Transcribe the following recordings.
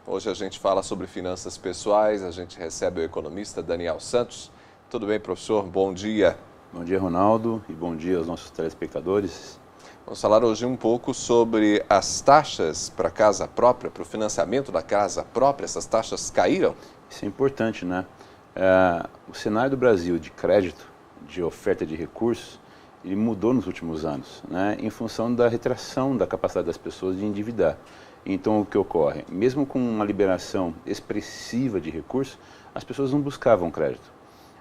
Hoje a gente fala sobre finanças pessoais, a gente recebe o economista Daniel Santos. Tudo bem, professor? Bom dia. Bom dia, Ronaldo, e bom dia aos nossos telespectadores. Vamos falar hoje um pouco sobre as taxas para casa própria, para o financiamento da casa própria. Essas taxas caíram? Isso é importante, né? O cenário do Brasil de crédito, de oferta de recursos, ele mudou nos últimos anos, né? Em função da retração da capacidade das pessoas de endividar. Então, o que ocorre? Mesmo com uma liberação expressiva de recursos, as pessoas não buscavam crédito.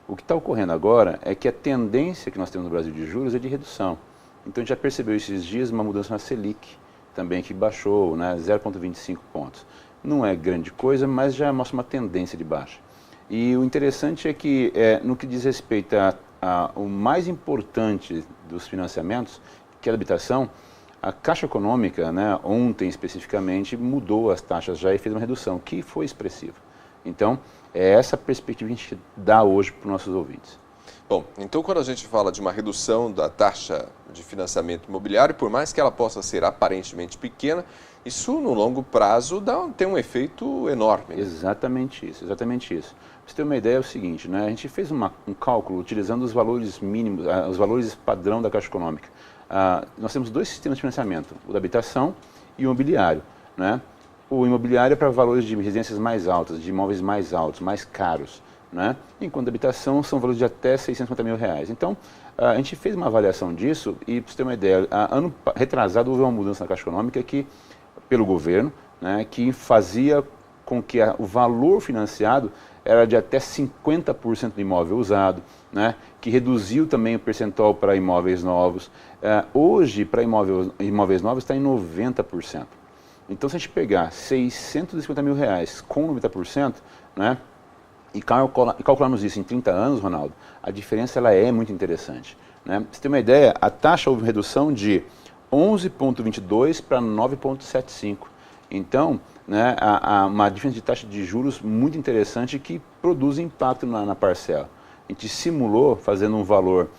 O que está ocorrendo agora é que a tendência que nós temos no Brasil de juros é de redução. Então, a gente já percebeu esses dias uma mudança na Selic, também que baixou, né, 0,25 pontos. Não é grande coisa, mas já mostra uma tendência de baixa. E o interessante é que, no que diz respeito o mais importante dos financiamentos, que é a habitação, a Caixa Econômica, né, ontem especificamente, mudou as taxas já e fez uma redução, que foi expressiva. Então, é essa perspectiva que a gente dá hoje para os nossos ouvintes. Bom, então quando a gente fala de uma redução da taxa de financiamento imobiliário, por mais que ela possa ser aparentemente pequena, isso no longo prazo tem um efeito enorme. Exatamente isso, exatamente isso. Para você ter uma ideia é o seguinte, né? A gente fez um cálculo utilizando os valores mínimos, os valores padrão da Caixa Econômica. Nós temos dois sistemas de financiamento, o da habitação e o imobiliário, né? O imobiliário é para valores de residências mais altas, de imóveis mais altos, mais caros, né? Enquanto a habitação são valores de até R$650 mil. Então, a gente fez uma avaliação disso e, para você ter uma ideia, ano retrasado houve uma mudança na Caixa Econômica pelo governo, né, que fazia com que o valor financiado era de até 50% do imóvel usado, né, que reduziu também o percentual para imóveis novos. Hoje, para imóveis novos, está em 90%. Então, se a gente pegar R$650 mil com 90%, né, e calcularmos isso em 30 anos, Ronaldo, a diferença ela é muito interessante, né? Pra você ter uma ideia, a taxa houve redução de 11,22 para 9,75. Então, né, há uma diferença de taxa de juros muito interessante que produz impacto na parcela. A gente simulou fazendo um valor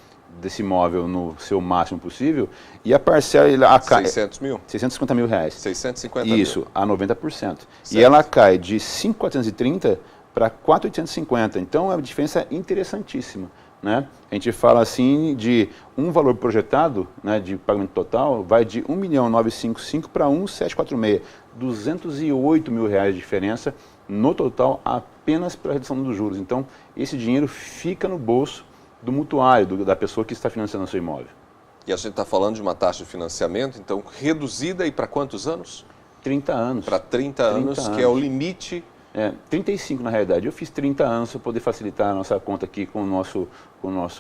desse imóvel no seu máximo possível e a parcela... 600 mil? R$650 mil. 650 mil. Isso, a 90%. Certo. E ela cai de 5.430 para 4.850. Então, é uma diferença interessantíssima, né? A gente fala assim de um valor projetado, né, de pagamento total, vai de 1.955 para 1.746. R$208 mil de diferença no total apenas pela redução dos juros. Então, esse dinheiro fica no bolso do mutuário, da pessoa que está financiando o seu imóvel. E a gente está falando de uma taxa de financiamento, então, reduzida e para quantos anos? 30 anos. Para 30 anos, que é o limite... 35 na realidade. Eu fiz 30 anos para poder facilitar a nossa conta aqui com o nosso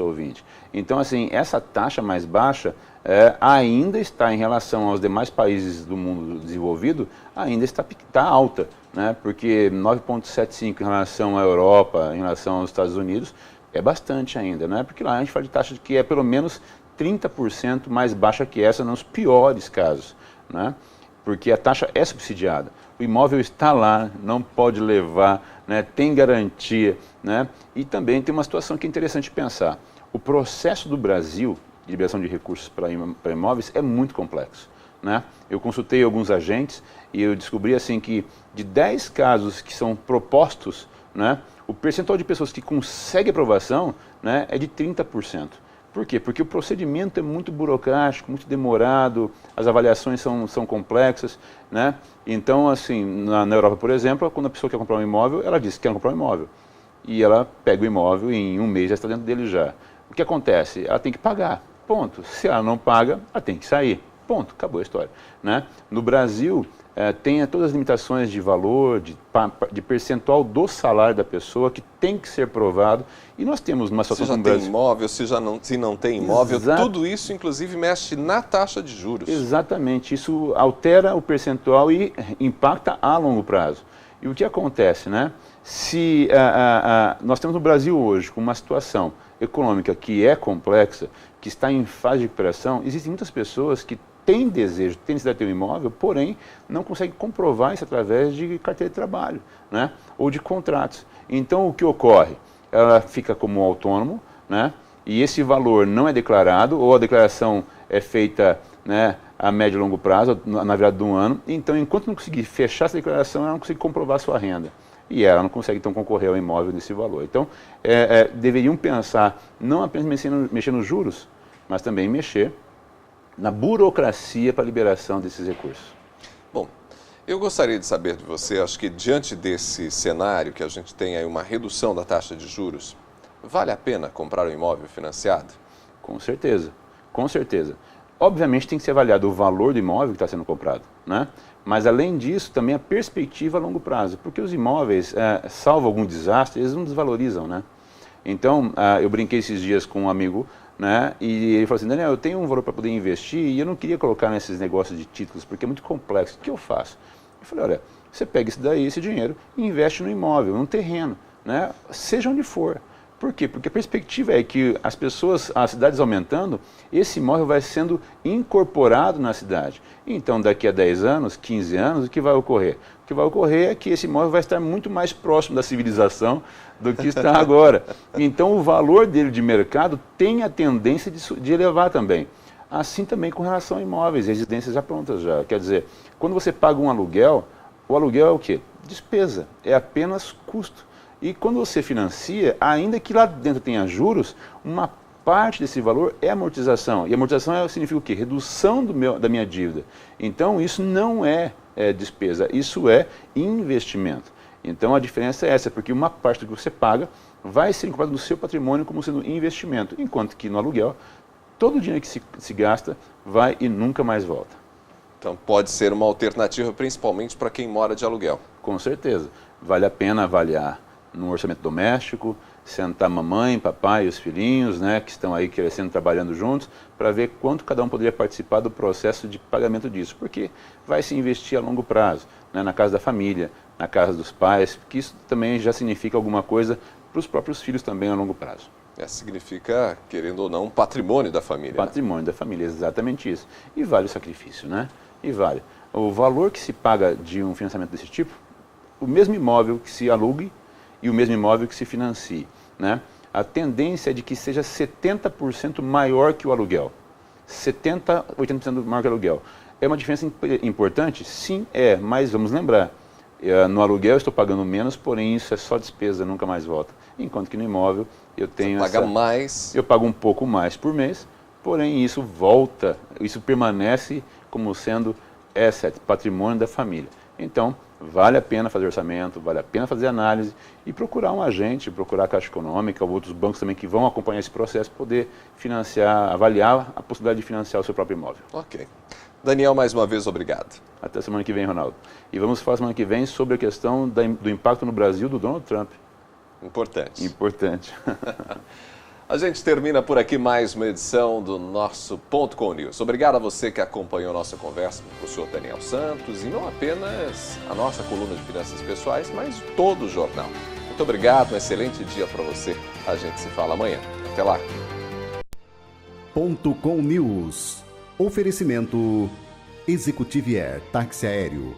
ouvinte. Então, assim, essa taxa mais baixa ainda está, em relação aos demais países do mundo desenvolvido, ainda está alta, né? Porque 9,75 em relação à Europa, em relação aos Estados Unidos, é bastante ainda, né? Porque lá a gente fala de taxa que é pelo menos 30% mais baixa que essa nos piores casos, né? Porque a taxa é subsidiada. O imóvel está lá, não pode levar, né, tem garantia, né? E também tem uma situação que é interessante pensar. O processo do Brasil de liberação de recursos para imóveis é muito complexo, né? Eu consultei alguns agentes e eu descobri assim que de 10 casos que são propostos, né, o percentual de pessoas que conseguem aprovação, né, é de 30%. Por quê? Porque o procedimento é muito burocrático, muito demorado, as avaliações são complexas, né? Então, assim, na Europa, por exemplo, quando a pessoa quer comprar um imóvel, ela diz que quer comprar um imóvel. E ela pega o imóvel e em um mês já está dentro dele já. O que acontece? Ela tem que pagar, ponto. Se ela não paga, ela tem que sair, ponto. Acabou a história, né? No Brasil, tem todas as limitações de valor, de percentual do salário da pessoa, que tem que ser provado. E nós temos uma situação como o Brasil. Se já tem imóvel, se não tem imóvel, tudo isso, inclusive, mexe na taxa de juros. Exatamente. Isso altera o percentual e impacta a longo prazo. E o que acontece, né? Se nós temos no Brasil hoje, com uma situação econômica que é complexa, que está em fase de recuperação, existem muitas pessoas que têm desejo, têm necessidade de ter um imóvel, porém não conseguem comprovar isso através de carteira de trabalho, né? Ou de contratos. Então, o que ocorre? Ela fica como autônomo, né? E esse valor não é declarado, ou a declaração é feita, né, a médio e longo prazo, na virada de um ano. Então, enquanto não conseguir fechar essa declaração, ela não consegue comprovar a sua renda. E ela não consegue, então, concorrer ao imóvel nesse valor. Então, deveriam pensar não apenas mexer nos juros, mas também mexer na burocracia para a liberação desses recursos. Bom, eu gostaria de saber de você, acho que diante desse cenário que a gente tem aí uma redução da taxa de juros, vale a pena comprar um imóvel financiado? Com certeza, com certeza. Obviamente tem que ser avaliado o valor do imóvel que está sendo comprado, né? Mas além disso também a perspectiva a longo prazo, porque os imóveis, salvo algum desastre, eles não desvalorizam, né? Então, eu brinquei esses dias com um amigo, né? E ele falou assim, Daniel, eu tenho um valor para poder investir e eu não queria colocar nesses negócios de títulos porque é muito complexo. O que eu faço? Eu falei, olha, você pega esse dinheiro e investe no imóvel, num terreno, né? Seja onde for. Por quê? Porque a perspectiva é que as cidades aumentando, esse imóvel vai sendo incorporado na cidade. Então, daqui a 10 anos, 15 anos, o que vai ocorrer? O que vai ocorrer é que esse imóvel vai estar muito mais próximo da civilização do que está agora. Então, o valor dele de mercado tem a tendência de elevar também. Assim também com relação a imóveis, residências já prontas já. Quer dizer, quando você paga um aluguel, o aluguel é o quê? Despesa, é apenas custo. E quando você financia, ainda que lá dentro tenha juros, uma parte desse valor é amortização. E amortização significa o quê? Redução da minha dívida. Então, isso não é despesa, isso é investimento. Então, a diferença é essa, porque uma parte do que você paga vai ser incorporada no seu patrimônio como sendo investimento, enquanto que no aluguel, todo o dinheiro que se gasta vai e nunca mais volta. Então, pode ser uma alternativa, principalmente para quem mora de aluguel. Com certeza. Vale a pena avaliar no orçamento doméstico, sentar mamãe, papai e os filhinhos, né, que estão aí crescendo, trabalhando juntos, para ver quanto cada um poderia participar do processo de pagamento disso, porque vai se investir a longo prazo, né, na casa da família, na casa dos pais, que isso também já significa alguma coisa para os próprios filhos também a longo prazo. Significa, querendo ou não, um patrimônio da família. Patrimônio da família, exatamente isso. E vale o sacrifício, né? E vale. O valor que se paga de um financiamento desse tipo, o mesmo imóvel que se alugue, e o mesmo imóvel que se financie, né? A tendência é de que seja 70% maior que o aluguel. 70%, 80% maior que o aluguel. É uma diferença importante? Sim, mas vamos lembrar, no aluguel eu estou pagando menos, porém isso é só despesa, nunca mais volta. Enquanto que no imóvel eu tenho mais. Eu pago um pouco mais por mês, porém isso volta, isso permanece como sendo asset, patrimônio da família. Então, vale a pena fazer orçamento, vale a pena fazer análise e procurar um agente, procurar a Caixa Econômica ou outros bancos também que vão acompanhar esse processo, poder financiar, avaliar a possibilidade de financiar o seu próprio imóvel. Ok. Daniel, mais uma vez, obrigado. Até semana que vem, Ronaldo. E vamos falar semana que vem sobre a questão do impacto no Brasil do Donald Trump. Importante. Importante. A gente termina por aqui mais uma edição do nosso Ponto com News. Obrigado a você que acompanhou a nossa conversa com o senhor Daniel Santos e não apenas a nossa coluna de finanças pessoais, mas todo o jornal. Muito obrigado, um excelente dia para você. A gente se fala amanhã. Até lá. Ponto com News. Oferecimento Executivier Táxi Aéreo.